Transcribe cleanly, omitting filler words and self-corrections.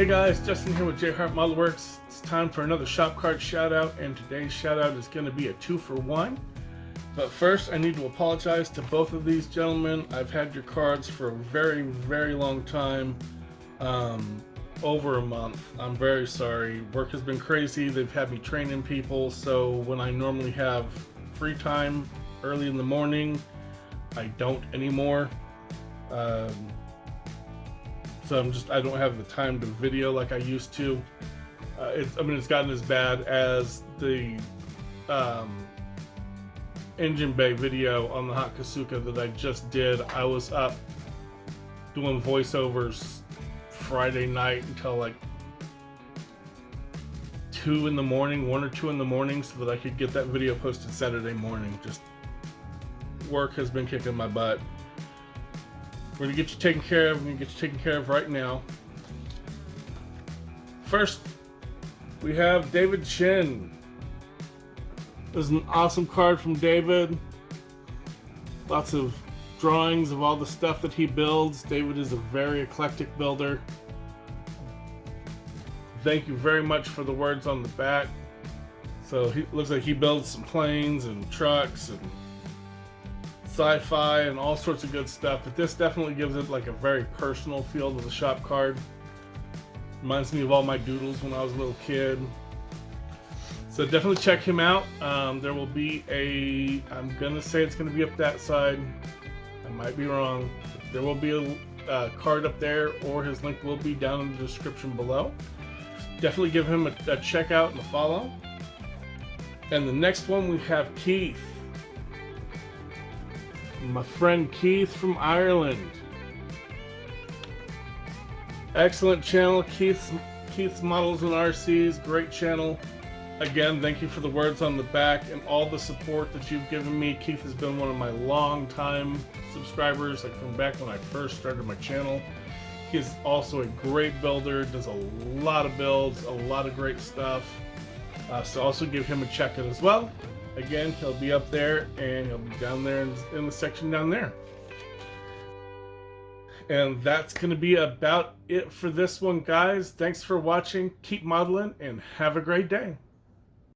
Hey guys, Justin here with J Hart Model Works. It's time for another shop card shout out, and today's shout out is going to be a 2-for-1. But first, I need to apologize to both of these gentlemen. I've had your cards for a very, very long time, over a month. I'm very sorry. Work has been crazy. They've had me training people, so when I normally have free time early in the morning, I don't anymore. So I don't have the time to video like I used to. It's gotten as bad as the engine bay video on the Hot Kasuka that I just did. I was up doing voiceovers Friday night until like 2 in the morning, 1 or 2 in the morning, so that I could get that video posted Saturday morning. Just work has been kicking my butt. We're gonna get you taken care of. We're gonna get you taken care of right now. First, we have David Chin. This is an awesome card from David. Lots of drawings of all the stuff that he builds. David is a very eclectic builder. Thank you very much for the words on the back. So he looks like he builds some planes and trucks and sci-fi and all sorts of good stuff, but this definitely gives it like a very personal feel to the shop card. Reminds me of all my doodles when I was a little kid. So definitely check him out. There will be I'm gonna say it's gonna be up that side. I might be wrong. There will be a card up there, or his link will be down in the description below. Definitely give him a check out and a follow. And the next one we have Keith. My friend Keith from Ireland. Excellent channel, Keith's Models and RCs, great channel. Again, thank you for the words on the back and all the support that you've given me. Keith has been one of my long-time subscribers, like from back when I first started my channel. He's also a great builder, does a lot of builds, a lot of great stuff. So also give him a check out as well. Again, he'll be up there, and he'll be down there in the section down there. And that's going to be about it for this one, guys. Thanks for watching. Keep modeling, and have a great day.